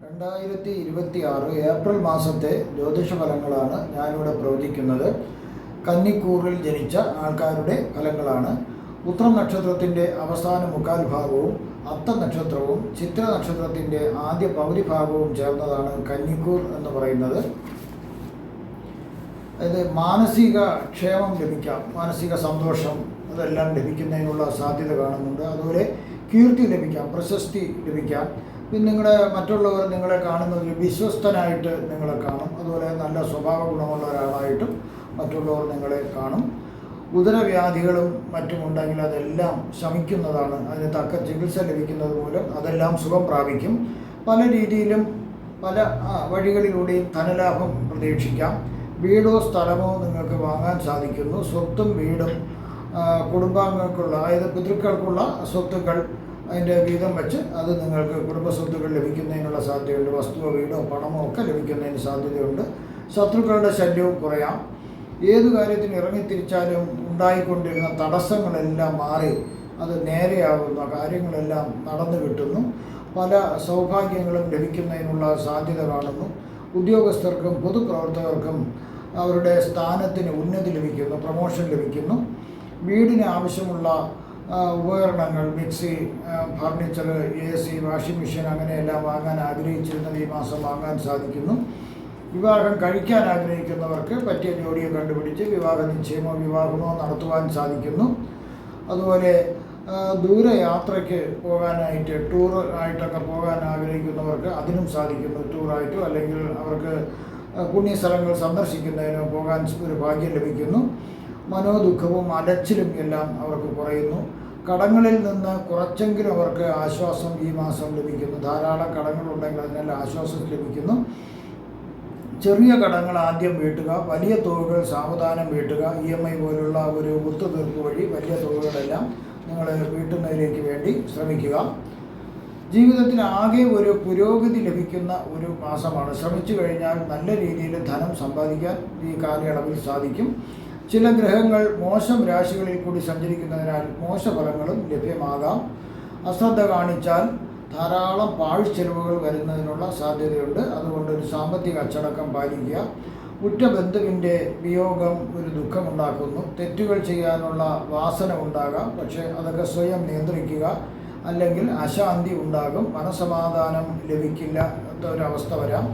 2026 April മാസത്തെ ജ്യോതിഷ ഫലങ്ങളാണ് ഞാനിവിടെ പ്രവചിക്കുന്നത്. കന്നിക്കൂറിൽ ജനിച്ച ആൾക്കാരുടെ ഫലങ്ങളാണ്. ഉത്രം നക്ഷത്രത്തിൻ്റെ അവസാന മുക്കാൽ ഭാഗവും അത്ത നക്ഷത്രവും ചിത്ര നക്ഷത്രത്തിൻ്റെ ആദ്യ പകുതി ഭാഗവും ചേർന്നതാണ് കന്നിക്കൂർ എന്ന് പറയുന്നത്. അതായത് മാനസിക ക്ഷേമം ലഭിക്കാം, മാനസിക സന്തോഷം അതെല്ലാം ലഭിക്കുന്നതിനുള്ള സാധ്യത കാണുന്നുണ്ട്. അതുപോലെ കീർത്തി ലഭിക്കാം, പ്രശസ്തി ലഭിക്കാം. പിന്നെ മറ്റുള്ളവർ നിങ്ങളെ കാണുന്നതിൽ വിശ്വസ്തനായിട്ട് നിങ്ങളെ കാണും. അതുപോലെ നല്ല സ്വഭാവ ഗുണമുള്ള ഒരാളായിട്ടും മറ്റുള്ളവർ നിങ്ങളെ കാണും. ഉദരവ്യാധികളും മറ്റുമുണ്ടെങ്കിൽ അതെല്ലാം ശമിക്കുന്നതാണ്. അതിന് തക്ക ചികിത്സ ലഭിക്കുന്നത് മൂലം അതെല്ലാം സുഖം പ്രാപിക്കും. പല രീതിയിലും പല വഴികളിലൂടെയും ധനലാഭം പ്രതീക്ഷിക്കാം. വീടോ സ്ഥലമോ നിങ്ങൾക്ക് വാങ്ങാൻ സാധിക്കുന്നു. സ്വത്തും വീടും കുടുംബാംഗങ്ങൾക്കുള്ള, അതായത് പിതൃക്കൾക്കുള്ള സ്വത്തുക്കൾ അതിൻ്റെ വീതം വെച്ച് അത് നിങ്ങൾക്ക് കുടുംബസ്വത്തുക്കൾ ലഭിക്കുന്നതിനുള്ള സാധ്യതയുണ്ട്. വസ്തുവോ വീടോ പണമോ ഒക്കെ ലഭിക്കുന്നതിന് സാധ്യതയുണ്ട്. ശത്രുക്കളുടെ ശല്യവും കുറയാം. ഏതു കാര്യത്തിന് ഇറങ്ങിത്തിരിച്ചാലും ഉണ്ടായിക്കൊണ്ടിരുന്ന തടസ്സങ്ങളെല്ലാം മാറി അത് നേരെയാകുന്ന കാര്യങ്ങളെല്ലാം നടന്നു കിട്ടുന്നു. പല സൗഭാഗ്യങ്ങളും ലഭിക്കുന്നതിനുള്ള സാധ്യത കാണുന്നു. ഉദ്യോഗസ്ഥർക്കും പൊതുപ്രവർത്തകർക്കും അവരുടെ സ്ഥാനത്തിന് ഉന്നതി ലഭിക്കുന്നു, പ്രമോഷൻ ലഭിക്കുന്നു. വീടിന് ആവശ്യമുള്ള ഉപകരണങ്ങൾ, mixie, furniture, AC, washing machine അങ്ങനെയെല്ലാം വാങ്ങാൻ ആഗ്രഹിച്ചിരുന്നത് ഈ മാസം വാങ്ങാൻ സാധിക്കുന്നു. വിവാഹം കഴിക്കാൻ ആഗ്രഹിക്കുന്നവർക്ക് പറ്റിയ ജോഡിയെ കണ്ടുപിടിച്ച് വിവാഹ നിശ്ചയമോ വിവാഹമോ നടത്തുവാൻ സാധിക്കുന്നു. അതുപോലെ ദൂരയാത്രയ്ക്ക് പോകാനായിട്ട്, ടൂർ ആയിട്ടൊക്കെ പോകാൻ ആഗ്രഹിക്കുന്നവർക്ക് അതിനും സാധിക്കുന്നു. ടൂറായിട്ടോ അല്ലെങ്കിൽ അവർക്ക് പുണ്യസ്ഥലങ്ങൾ സന്ദർശിക്കുന്നതിനോ പോകാൻ ഒരു ഭാഗ്യം ലഭിക്കുന്നു. മനോദുഃഖവും അലച്ചിലും എല്ലാം അവർക്ക് കുറയുന്നു. കടങ്ങളിൽ നിന്ന് കുറച്ചെങ്കിലും അവർക്ക് ആശ്വാസം ഈ മാസം ലഭിക്കുന്നു. ധാരാളം കടങ്ങളുണ്ടെങ്കിൽ അതിനെല്ലാം ആശ്വാസം ലഭിക്കുന്നു. ചെറിയ കടങ്ങൾ ആദ്യം വീട്ടുക, വലിയ തുകകൾ സാവധാനം വീട്ടുക. EMI പോലുള്ള ഒരു ഒത്തുതീർപ്പ് വഴി വലിയ തുകകളെല്ലാം നിങ്ങൾ വീട്ടുന്നതിലേക്ക് വേണ്ടി ശ്രമിക്കുക. ജീവിതത്തിൽ ആകെ ഒരു പുരോഗതി ലഭിക്കുന്ന ഒരു മാസമാണ്. ശ്രമിച്ചു കഴിഞ്ഞാൽ നല്ല രീതിയിൽ ധനം സമ്പാദിക്കാൻ ഈ കാലയളവിൽ സാധിക്കും. ചില ഗ്രഹങ്ങൾ മോശം രാശികളിൽ കൂടി സഞ്ചരിക്കുന്നതിനാൽ മോശഫലങ്ങളും ലഭ്യമാകാം. അശ്രദ്ധ കാണിച്ചാൽ ധാരാളം പാഴ്ചെലവുകൾ വരുന്നതിനുള്ള സാധ്യതയുണ്ട്. അതുകൊണ്ട് ഒരു സാമ്പത്തിക അച്ചടക്കം പാലിക്കുക. ഉറ്റ ബന്ധുവിൻ്റെ വിയോഗം ഒരു ദുഃഖമുണ്ടാക്കുന്നു. തെറ്റുകൾ ചെയ്യാനുള്ള വാസന ഉണ്ടാകാം, പക്ഷേ അതൊക്കെ സ്വയം നിയന്ത്രിക്കുക, അല്ലെങ്കിൽ അശാന്തി ഉണ്ടാകും. മനസമാധാനം ലഭിക്കില്ല ഒരവസ്ഥ വരാം.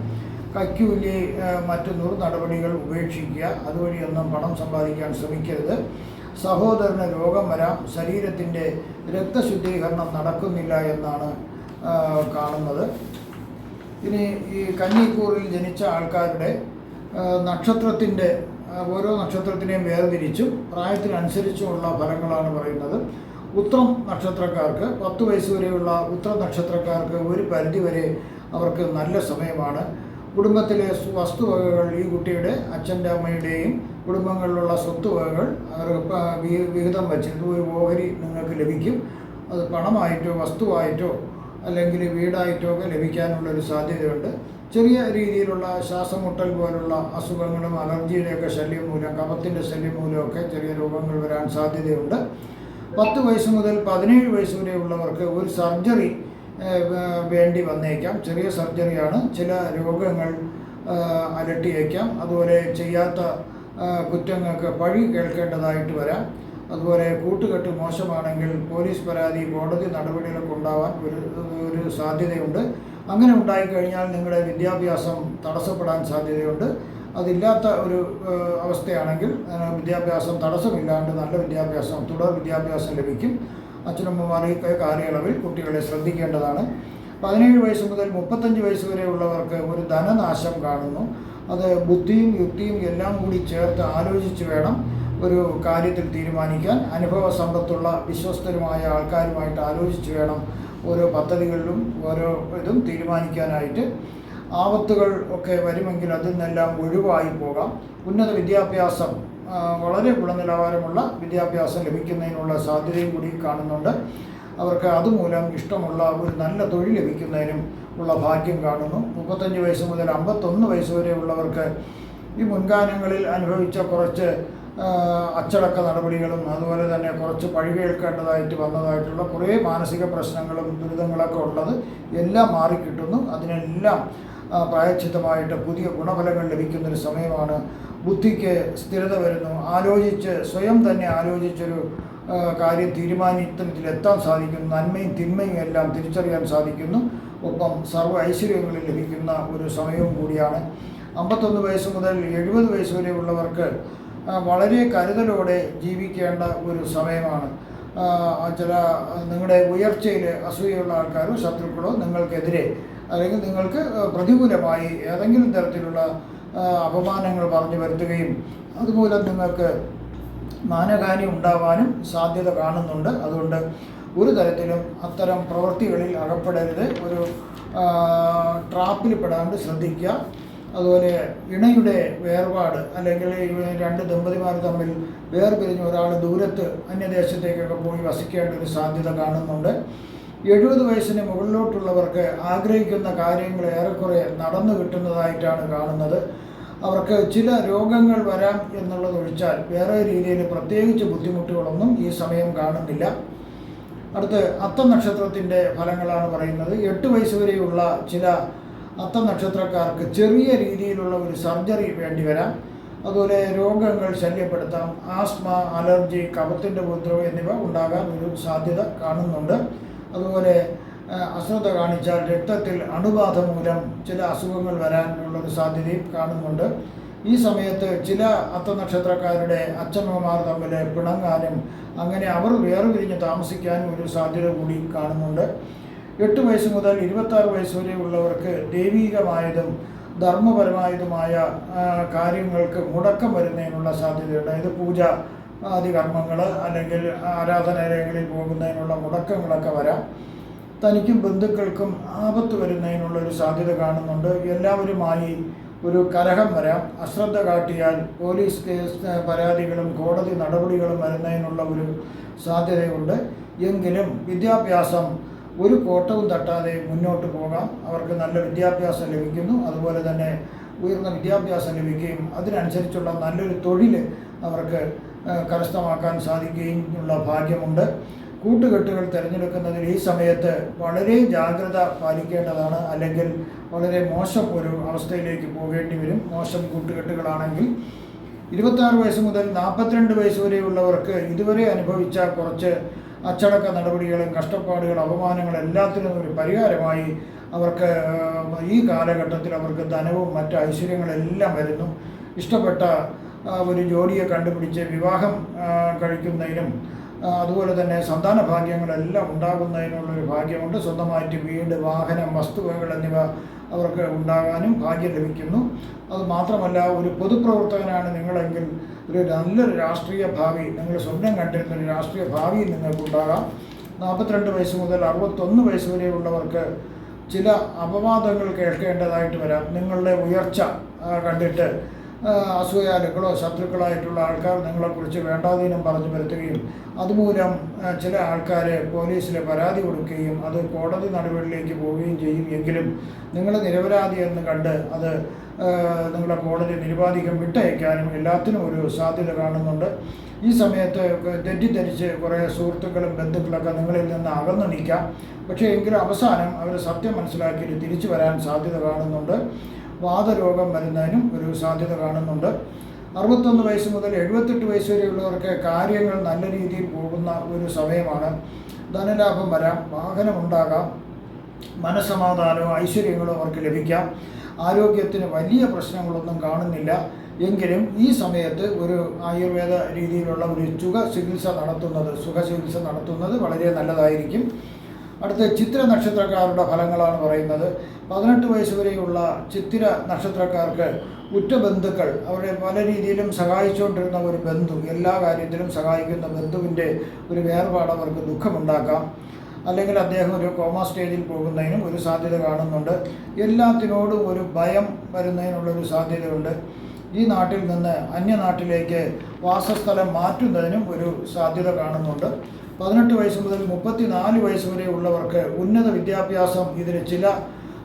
കൈക്കൂലി മറ്റു നടപടികൾ ഉപേക്ഷിക്കുക. അതുവഴിയൊന്നും പണം സമ്പാദിക്കാൻ ശ്രമിക്കരുത്. സഹോദരന് രോഗം വരാം. ശരീരത്തിൻ്റെ രക്തശുദ്ധീകരണം നടക്കുന്നില്ല എന്നാണ് കാണുന്നത്. ഇനി ഈ കന്നിക്കൂറിൽ ജനിച്ച ആൾക്കാരുടെ നക്ഷത്രത്തിൻ്റെ ഓരോ നക്ഷത്രത്തിനെയും വേർതിരിച്ചും പ്രായത്തിനനുസരിച്ചുമുള്ള ഫലങ്ങളാണ് പറയുന്നത്. ഉത്രം നക്ഷത്രക്കാർക്ക് 10 വയസ്സ് വരെയുള്ള ഉത്രം നക്ഷത്രക്കാർക്ക് ഒരു പരിധിവരെ അവർക്ക് നല്ല സമയമാണ്. കുടുംബത്തിലെ വസ്തുവകകൾ, ഈ കുട്ടിയുടെ അച്ഛൻ്റെ അമ്മയുടെയും കുടുംബങ്ങളിലുള്ള സ്വത്തുവകകൾ അവർക്ക് വിഹിതം വച്ചിട്ട് ഒരു ഓഹരി നിങ്ങൾക്ക് ലഭിക്കും. അത് പണമായിട്ടോ വസ്തുവായിട്ടോ അല്ലെങ്കിൽ വീടായിട്ടോ ഒക്കെ ലഭിക്കാനുള്ളൊരു സാധ്യതയുണ്ട്. ചെറിയ രീതിയിലുള്ള ശ്വാസമുട്ടൽ പോലുള്ള അസുഖങ്ങളും അലർജിയുടെയൊക്കെ ശല്യം മൂലം, കഫത്തിൻ്റെ ശല്യം മൂലമൊക്കെ ചെറിയ രോഗങ്ങൾ വരാൻ സാധ്യതയുണ്ട്. 10 വയസ്സ് മുതൽ 17 വയസ്സ് വരെയുള്ളവർക്ക് ഒരു സർജറി വേണ്ടി വന്നേക്കാം. ചെറിയ സർജറിയാണ്. ചില രോഗങ്ങൾ അലട്ടിയേക്കാം. അതുപോലെ ചെയ്യാത്ത കുറ്റങ്ങൾക്ക് പഴി കേൾക്കേണ്ടതായിട്ട് വരാം. അതുപോലെ കൂട്ടുകെട്ട് മോശമാണെങ്കിൽ പോലീസ് പരാതി, കോടതി നടപടികളൊക്കെ ഉണ്ടാവാൻ ഒരു സാധ്യതയുണ്ട്. അങ്ങനെ ഉണ്ടായിക്കഴിഞ്ഞാൽ നിങ്ങളുടെ വിദ്യാഭ്യാസം തടസ്സപ്പെടാൻ സാധ്യതയുണ്ട്. അതില്ലാത്ത ഒരു അവസ്ഥയാണെങ്കിൽ വിദ്യാഭ്യാസം തടസ്സമില്ലാണ്ട് നല്ല വിദ്യാഭ്യാസം, തുടർ വിദ്യാഭ്യാസം ലഭിക്കും. അച്ഛനമ്മമാർ ഈ കാലയളവിൽ കുട്ടികളെ ശ്രദ്ധിക്കേണ്ടതാണ്. 17 വയസ്സ് മുതൽ 35 വയസ്സ് വരെയുള്ളവർക്ക് ഒരു ധനനാശം കാണുന്നു. അത് ബുദ്ധിയും യുക്തിയും എല്ലാം കൂടി ചേർത്ത് ആലോചിച്ച് വേണം ഒരു കാര്യത്തിൽ തീരുമാനിക്കാൻ. അനുഭവ സമ്പത്തുള്ള വിശ്വസ്തരുമായ ആൾക്കാരുമായിട്ട് ആലോചിച്ച് വേണം ഓരോ പദ്ധതികളിലും ഓരോ ഇതും തീരുമാനിക്കാനായിട്ട്. ആപത്തുകൾ ഒക്കെ വരുമെങ്കിൽ അതിൽ നിന്നെല്ലാം ഒഴിവായി പോകാം. ഉന്നത വിദ്യാഭ്യാസം, വളരെ ഗുണനിലവാരമുള്ള വിദ്യാഭ്യാസം ലഭിക്കുന്നതിനുള്ള സാധ്യതയും കൂടി കാണുന്നുണ്ട്. അവർക്ക് അതുമൂലം ഇഷ്ടമുള്ള ഒരു നല്ല തൊഴിൽ ലഭിക്കുന്നതിനും ഉള്ള ഭാഗ്യം കാണുന്നു. 35 വയസ്സ് മുതൽ 51 വയസ്സ് വരെയുള്ളവർക്ക് ഈ മുൻകാലങ്ങളിൽ അനുഭവിച്ച കുറച്ച് അച്ചടക്ക നടപടികളും അതുപോലെ തന്നെ കുറച്ച് പഴികേൽക്കേണ്ടതായിട്ട് വന്നതായിട്ടുള്ള കുറേ മാനസിക പ്രശ്നങ്ങളും ദുരിതങ്ങളൊക്കെ ഉള്ളത് എല്ലാം മാറിക്കിട്ടുന്നു. അതിനെല്ലാം പ്രായശ്ചിത്തമായിട്ട് പുതിയ ഗുണഫലങ്ങൾ ലഭിക്കുന്നൊരു സമയമാണ്. ബുദ്ധിക്ക് സ്ഥിരത വരുന്നു. സ്വയം തന്നെ ആലോചിച്ചൊരു കാര്യം തീരുമാനത്തിലെത്താൻ സാധിക്കുന്നു. നന്മയും തിന്മയും എല്ലാം തിരിച്ചറിയാൻ സാധിക്കുന്നു. ഒപ്പം സർവ്വ ഐശ്വര്യങ്ങളിൽ ലഭിക്കുന്ന ഒരു സമയവും കൂടിയാണ്. 51 വയസ്സ് മുതൽ 70 വയസ്സ് വരെയുള്ളവർക്ക് വളരെ കരുതലോടെ ജീവിക്കേണ്ട ഒരു സമയമാണ്. ചില നിങ്ങളുടെ ഉയർച്ചയിൽ അസൂയുള്ള ആൾക്കാരോ ശത്രുക്കളോ നിങ്ങൾക്കെതിരെ അല്ലെങ്കിൽ നിങ്ങൾക്ക് പ്രതികൂലമായി ഏതെങ്കിലും തരത്തിലുള്ള അപമാനങ്ങൾ പറഞ്ഞു വരുത്തുകയും അതുമൂലം നിങ്ങൾക്ക് മാനഹാനി ഉണ്ടാവാനും സാധ്യത കാണുന്നുണ്ട്. അതുകൊണ്ട് ഒരു തരത്തിലും അത്തരം പ്രവൃത്തികളിൽ അകപ്പെടരുത്. ഒരു ട്രാപ്പിൽ പെടാണ്ട് ശ്രദ്ധിക്കുക. അതുപോലെ ഇണയുടെ വേർപാട് അല്ലെങ്കിൽ രണ്ട് ദമ്പതിമാർ തമ്മിൽ വേർപിരിഞ്ഞ് ഒരാൾ ദൂരത്ത് അന്യദേശത്തേക്കൊക്കെ പോയി വസിക്കേണ്ട ഒരു സാധ്യത കാണുന്നുണ്ട്. 70 വയസ്സിന് മുകളിലോട്ടുള്ളവർക്ക് ആഗ്രഹിക്കുന്ന കാര്യങ്ങൾ ഏറെക്കുറെ നടന്നു കിട്ടുന്നതായിട്ടാണ് കാണുന്നത്. അവർക്ക് ചില രോഗങ്ങൾ വരാം എന്നുള്ളതൊഴിച്ചാൽ വേറെ രീതിയിൽ പ്രത്യേകിച്ച് ബുദ്ധിമുട്ടുകളൊന്നും ഈ സമയം കാണുന്നില്ല. അടുത്ത് അത്തം നക്ഷത്രത്തിൻ്റെ ഫലങ്ങളാണ് പറയുന്നത്. 8 വയസ്സ് വരെയുള്ള ചില അത്തം നക്ഷത്രക്കാർക്ക് ചെറിയ രീതിയിലുള്ള ഒരു സർജറി വേണ്ടി വരാം. അതുപോലെ രോഗങ്ങൾ ശല്യപ്പെടുത്താം. ആസ്മ, അലർജി, കഫത്തിൻ്റെ ഉപദ്രവം എന്നിവ ഉണ്ടാകാൻ ഒരു സാധ്യത കാണുന്നുണ്ട്. അതുപോലെ അശ്രദ്ധ കാണിച്ചാൽ രക്തത്തിൽ അണുബാധ മൂലം ചില അസുഖങ്ങൾ വരാനുള്ളൊരു സാധ്യതയും കാണുന്നുണ്ട്. ഈ സമയത്ത് ചില അത്തനക്ഷത്രക്കാരുടെ അച്ഛനമ്മമാർ തമ്മിൽ പിണങ്ങാനും അങ്ങനെ അവർ വേർപിരിഞ്ഞ് താമസിക്കാനും ഒരു സാധ്യത കൂടി കാണുന്നുണ്ട്. 8 വയസ്സ് മുതൽ 26 വയസ്സ് വരെയുള്ളവർക്ക് ദൈവീകമായതും ധർമ്മപരമായതുമായ കാര്യങ്ങൾക്ക് മുടക്കം വരുന്നതിനുള്ള സാധ്യതയുണ്ട്. ഇത് പൂജ ആദി കർമ്മങ്ങൾ അല്ലെങ്കിൽ ആരാധനാലയങ്ങളിൽ പോകുന്നതിനുള്ള മുടക്കങ്ങളൊക്കെ വരാം. തനിക്കും ബന്ധുക്കൾക്കും ആപത്ത് വരുന്നതിനുള്ളൊരു സാധ്യത കാണുന്നുണ്ട്. എല്ലാവരുമായി ഒരു കലഹം വരാം. അശ്രദ്ധ കാട്ടിയാൽ പോലീസ് കേസ് പരാതികളും കോടതി നടപടികളും വരുന്നതിനുള്ള ഒരു സാധ്യതയുണ്ട്. എങ്കിലും വിദ്യാഭ്യാസം ഒരു കോട്ടവും തട്ടാതെ മുന്നോട്ട് പോകാം. അവർക്ക് നല്ല വിദ്യാഭ്യാസം ലഭിക്കുന്നു. അതുപോലെ തന്നെ ഉയർന്ന വിദ്യാഭ്യാസം ലഭിക്കുകയും അതിനനുസരിച്ചുള്ള നല്ലൊരു തൊഴിൽ അവർക്ക് കരസ്ഥമാക്കാൻ സാധിക്കുകയും ഉള്ള ഭാഗ്യമുണ്ട്. കൂട്ടുകെട്ടുകൾ തിരഞ്ഞെടുക്കുന്നതിൽ ഈ സമയത്ത് വളരെ ജാഗ്രത പാലിക്കേണ്ടതാണ്. അല്ലെങ്കിൽ വളരെ മോശം ഒരു അവസ്ഥയിലേക്ക് പോകേണ്ടി വരും മോശം കൂട്ടുകെട്ടുകളാണെങ്കിൽ. 26 വയസ്സ് മുതൽ 42 വയസ്സ് വരെയുള്ളവർക്ക് ഇതുവരെ അനുഭവിച്ച കുറച്ച് അച്ചടക്ക നടപടികളും കഷ്ടപ്പാടുകൾ അപമാനങ്ങൾ എല്ലാത്തിനും ഒരു പരിഹാരമായി അവർക്ക് ഈ കാലഘട്ടത്തിൽ അവർക്ക് ധനവും മറ്റ് ഐശ്വര്യങ്ങളെല്ലാം വരുന്നു. ഇഷ്ടപ്പെട്ട ഒരു ജോലിയെ കണ്ടുപിടിച്ച് വിവാഹം കഴിക്കുന്നതിനും അതുപോലെ തന്നെ സന്താന ഭാഗ്യങ്ങളെല്ലാം ഉണ്ടാകുന്നതിനുള്ളൊരു ഭാഗ്യമുണ്ട്. സ്വന്തമായിട്ട് വീട്, വാഹനം, വസ്തുവകൾ എന്നിവ അവർക്ക് ഉണ്ടാകാനും ഭാഗ്യം ലഭിക്കുന്നു. അതുമാത്രമല്ല, ഒരു പൊതുപ്രവർത്തകനാണ് നിങ്ങളെങ്കിൽ ഒരു നല്ലൊരു രാഷ്ട്രീയ ഭാവി, നിങ്ങൾ സ്വപ്നം കണ്ടിരുന്നൊരു രാഷ്ട്രീയ ഭാവി നിങ്ങൾക്കുണ്ടാകാം. 42 വയസ്സ് മുതൽ 61 വയസ്സ് വരെയുള്ളവർക്ക് ചില അപവാദങ്ങൾ കേൾക്കേണ്ടതായിട്ട് വരാം. നിങ്ങളുടെ ഉയർച്ച കണ്ടിട്ട് അസൂയാലുക്കളോ ശത്രുക്കളായിട്ടുള്ള ആൾക്കാർ നിങ്ങളെക്കുറിച്ച് വേണ്ടാതീനം പറഞ്ഞു വരുത്തുകയും അതുമൂലം ചില ആൾക്കാർ പോലീസിൽ പരാതി കൊടുക്കുകയും അത് കോടതി നടപടിയിലേക്ക് പോവുകയും ചെയ്യും. എങ്കിലും നിങ്ങൾ നിരപരാധി എന്ന് കണ്ട് അത് നിങ്ങളെ കോടതി നിരുപാധികം വിട്ടയക്കാനും എല്ലാത്തിനും ഒരു സാധ്യത കാണുന്നുണ്ട്. ഈ സമയത്ത് തെറ്റിദ്ധരിച്ച് കുറേ സുഹൃത്തുക്കളും ബന്ധുക്കളൊക്കെ നിങ്ങളിൽ നിന്ന് അകന്നു നിൽക്കാം. പക്ഷേ എങ്കിലും അവസാനം അവർ സത്യം മനസ്സിലാക്കിയിട്ട് തിരിച്ചു വരാൻ സാധ്യത കാണുന്നുണ്ട്. വാതരോഗം വരുന്നതിനും ഒരു സാധ്യത കാണുന്നുണ്ട്. 61 വയസ്സ് മുതൽ 78 വയസ്സ് വരെയുള്ളവർക്ക് കാര്യങ്ങൾ നല്ല രീതിയിൽ പോകുന്ന ഒരു സമയമാണ്. ധനലാഭം വരാം, വാഹനമുണ്ടാകാം, മനസ്സമാധാനവും ഐശ്വര്യങ്ങളും അവർക്ക് ലഭിക്കാം. ആരോഗ്യത്തിന് വലിയ പ്രശ്നങ്ങളൊന്നും കാണുന്നില്ല. എങ്കിലും ഈ സമയത്ത് ഒരു ആയുർവേദ രീതിയിലുള്ള ഒരു സുഖചികിത്സ നടത്തുന്നത് വളരെ നല്ലതായിരിക്കും. അടുത്ത ചിത്ര നക്ഷത്രക്കാരുടെ ഫലങ്ങളാണ് പറയുന്നത്. 18 വയസ്സ് വരെയുള്ള ചിത്തിര നക്ഷത്രക്കാർക്ക് ഉറ്റ ബന്ധുക്കൾ, അവരെ പല രീതിയിലും സഹായിച്ചുകൊണ്ടിരുന്ന ഒരു ബന്ധു, എല്ലാ കാര്യത്തിലും സഹായിക്കുന്ന ബന്ധുവിൻ്റെ ഒരു വേർപാട് അവർക്ക് ദുഃഖമുണ്ടാക്കാം. അല്ലെങ്കിൽ അദ്ദേഹം ഒരു കോമ സ്റ്റേജിൽ പോകുന്നതിനും ഒരു സാധ്യത കാണുന്നുണ്ട്. എല്ലാത്തിനോടും ഒരു ഭയം വരുന്നതിനുള്ളൊരു സാധ്യതയുണ്ട്. ഈ നാട്ടിൽ നിന്ന് അന്യനാട്ടിലേക്ക് വാസസ്ഥലം മാറ്റുന്നതിനും ഒരു സാധ്യത കാണുന്നുണ്ട്. 18 വയസ്സ് മുതൽ 34 വയസ്സ് വരെ ഉള്ളവർക്ക് ഉന്നത വിദ്യാഭ്യാസം ഇതിന് ചില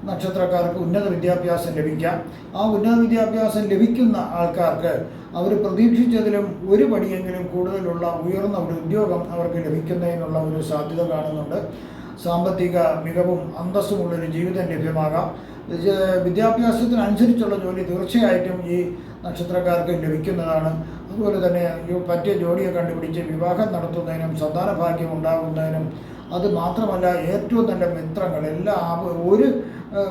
നക്ഷത്രക്കാർക്ക് ഉന്നത വിദ്യാഭ്യാസം ലഭിക്കാം. ആ ഉന്നത വിദ്യാഭ്യാസം ലഭിക്കുന്ന ആൾക്കാർക്ക് അവർ പ്രതീക്ഷിച്ചതിലും ഒരു പടിയെങ്കിലും കൂടുതലുള്ള ഉയർന്ന ഒരു ഉദ്യോഗം അവർക്ക് ലഭിക്കുന്നതിനുള്ള ഒരു സാധ്യത കാണുന്നുണ്ട്. സാമ്പത്തിക മികവും അന്തസ്സുമുള്ളൊരു ജീവിതം ലഭ്യമാകാം. വിദ്യാഭ്യാസത്തിനനുസരിച്ചുള്ള ജോലി തീർച്ചയായിട്ടും ഈ നക്ഷത്രക്കാർക്ക് ലഭിക്കുന്നതാണ്. അതുപോലെ തന്നെ പറ്റിയ ജോലിയെ കണ്ടുപിടിച്ച് വിവാഹം നടത്തുന്നതിനും സന്താന ഭാഗ്യം ഉണ്ടാകുന്നതിനും, അത് മാത്രമല്ല ഏറ്റവും നല്ല മിത്രങ്ങൾ, ഒരു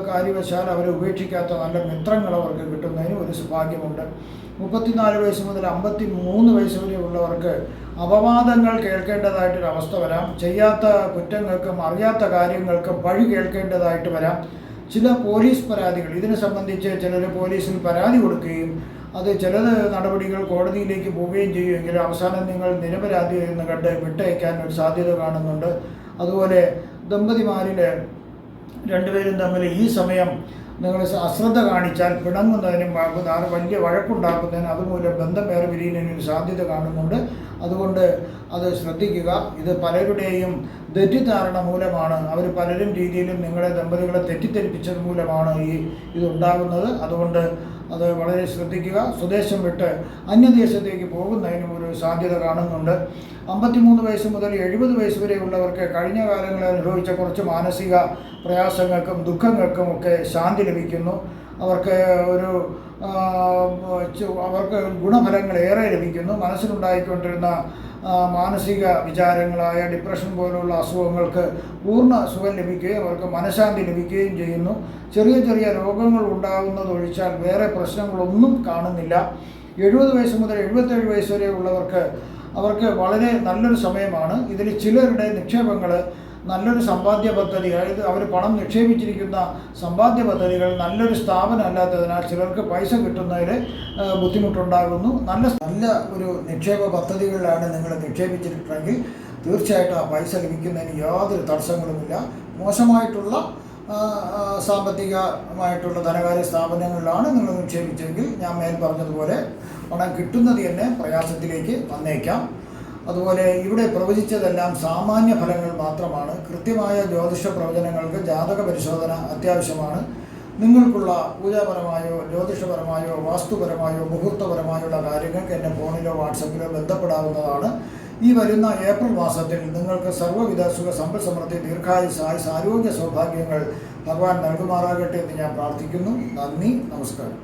കാര്യവശാൽ അവരെ ഉപേക്ഷിക്കാത്ത നല്ല മിത്രങ്ങൾ അവർക്ക് കിട്ടുന്നതിനും ഒരു ഭാഗ്യമുണ്ട്. 34 വയസ്സ് മുതൽ 53 വയസ്സ് വരെ ഉള്ളവർക്ക് അപവാദങ്ങൾ കേൾക്കേണ്ടതായിട്ടൊരവസ്ഥ വരാം. ചെയ്യാത്ത കുറ്റങ്ങൾക്കും അറിയാത്ത കാര്യങ്ങൾക്കും പഴി കേൾക്കേണ്ടതായിട്ട് വരാം. ചില പോലീസ് പരാതികൾ ഇതിനെ സംബന്ധിച്ച് ചിലർ പോലീസിൽ പരാതി കൊടുക്കുകയും അത് ചില നടപടികൾ കോടതിയിലേക്ക് പോവുകയും ചെയ്യുമെങ്കിൽ അവസാനം നിങ്ങൾ നിരപരാധി എന്ന് കണ്ട് വിട്ടയക്കാൻ ഒരു സാധ്യത കാണുന്നുണ്ട്. അതുപോലെ ദമ്പതിമാരിൽ രണ്ടുപേരും തമ്മിൽ ഈ സമയം നിങ്ങൾ അശ്രദ്ധ കാണിച്ചാൽ പിണങ്ങുന്നതിനും വലിയ വഴക്കുണ്ടാക്കുന്നതിനും അതുമൂലം ബന്ധം വേറെ പിരിയുന്നതിനൊരു സാധ്യത കാണുന്നുണ്ട്. അതുകൊണ്ട് അത് ശ്രദ്ധിക്കുക. ഇത് പലരുടെയും തെറ്റിദ്ധാരണ മൂലമാണ്. അവർ പലരും രീതിയിലും നിങ്ങളെ ദമ്പതികളെ തെറ്റിദ്ധരിപ്പിച്ചത് മൂലമാണ് ഇതുണ്ടാകുന്നത്. അതുകൊണ്ട് അത് വളരെ ശ്രദ്ധിക്കുക. സ്വദേശം വിട്ട് അന്യദേശത്തേക്ക് പോകുന്നതിനും ഒരു സാധ്യത കാണുന്നുണ്ട്. 53 വയസ്സ് മുതൽ 70 വയസ്സ് വരെയുള്ളവർക്ക് കഴിഞ്ഞ കാലങ്ങളിൽ അനുഭവിച്ച കുറച്ച് മാനസിക പ്രയാസങ്ങൾക്കും ദുഃഖങ്ങൾക്കും ഒക്കെ ശാന്തി ലഭിക്കുന്നു. അവർക്ക് ഗുണഫലങ്ങൾ ഏറെ ലഭിക്കുന്നു. മനസ്സിലുണ്ടായിക്കൊണ്ടിരുന്ന മാനസിക വിചാരങ്ങളായ ഡിപ്രഷൻ പോലുള്ള അസുഖങ്ങൾക്ക് പൂർണ്ണ സുഖം ലഭിക്കുകയും അവർക്ക് മനഃശാന്തി ലഭിക്കുകയും ചെയ്യുന്നു. ചെറിയ ചെറിയ രോഗങ്ങൾ ഉണ്ടാകുന്നതൊഴിച്ചാൽ വേറെ പ്രശ്നങ്ങളൊന്നും കാണുന്നില്ല. 70 വയസ്സ് മുതൽ 77 വയസ്സ് വരെ ഉള്ളവർക്ക് അവർക്ക് വളരെ നല്ലൊരു സമയമാണ്. ഇതിൽ ചിലരുടെ നിക്ഷേപങ്ങൾ നല്ലൊരു സമ്പാദ്യ പദ്ധതി, അതായത് അവർ പണം നിക്ഷേപിച്ചിരിക്കുന്ന സമ്പാദ്യ പദ്ധതികൾ നല്ലൊരു സ്ഥാപനം അല്ലാത്തതിനാൽ ചിലർക്ക് പൈസ കിട്ടുന്നതിൽ ബുദ്ധിമുട്ടുണ്ടാകുന്നു. നല്ല ഒരു നിക്ഷേപ പദ്ധതികളിലാണ് നിങ്ങൾ നിക്ഷേപിച്ചിട്ടുണ്ടെങ്കിൽ തീർച്ചയായിട്ടും ആ പൈസ ലഭിക്കുന്നതിന് യാതൊരു തടസ്സങ്ങളുമില്ല. മോശമായിട്ടുള്ള സാമ്പത്തികമായിട്ടുള്ള ധനകാര്യ സ്ഥാപനങ്ങളിലാണ് നിങ്ങൾ നിക്ഷേപിച്ചെങ്കിൽ ഞാൻ മേൽ പറഞ്ഞതുപോലെ പണം കിട്ടുന്നത് തന്നെ പ്രയാസത്തിലേക്ക് വന്നേക്കാം. അതുപോലെ ഇവിടെ പ്രവചിച്ചതെല്ലാം സാമാന്യ ഫലങ്ങൾ മാത്രമാണ്. കൃത്യമായ ജ്യോതിഷ പ്രവചനങ്ങൾക്ക് ജാതക പരിശോധന അത്യാവശ്യമാണ്. നിങ്ങൾക്കുള്ള പൂജാപരമായോ ജ്യോതിഷപരമായോ വാസ്തുപരമായോ മുഹൂർത്തപരമായുള്ള കാര്യങ്ങൾക്ക് എൻ്റെ ഫോണിലോ വാട്സപ്പിലോ ബന്ധപ്പെടാവുന്നതാണ്. ഈ വരുന്ന ഏപ്രിൽ മാസത്തിൽ നിങ്ങൾക്ക് സർവ്വവിധ സുഖ സമ്പൽ സമൃദ്ധി ദീർഘായുസ്സായ ആരോഗ്യ സൗഭാഗ്യങ്ങൾ ഭഗവാൻ നൽകുമാറാകട്ടെ എന്ന് ഞാൻ പ്രാർത്ഥിക്കുന്നു. നന്ദി, നമസ്കാരം.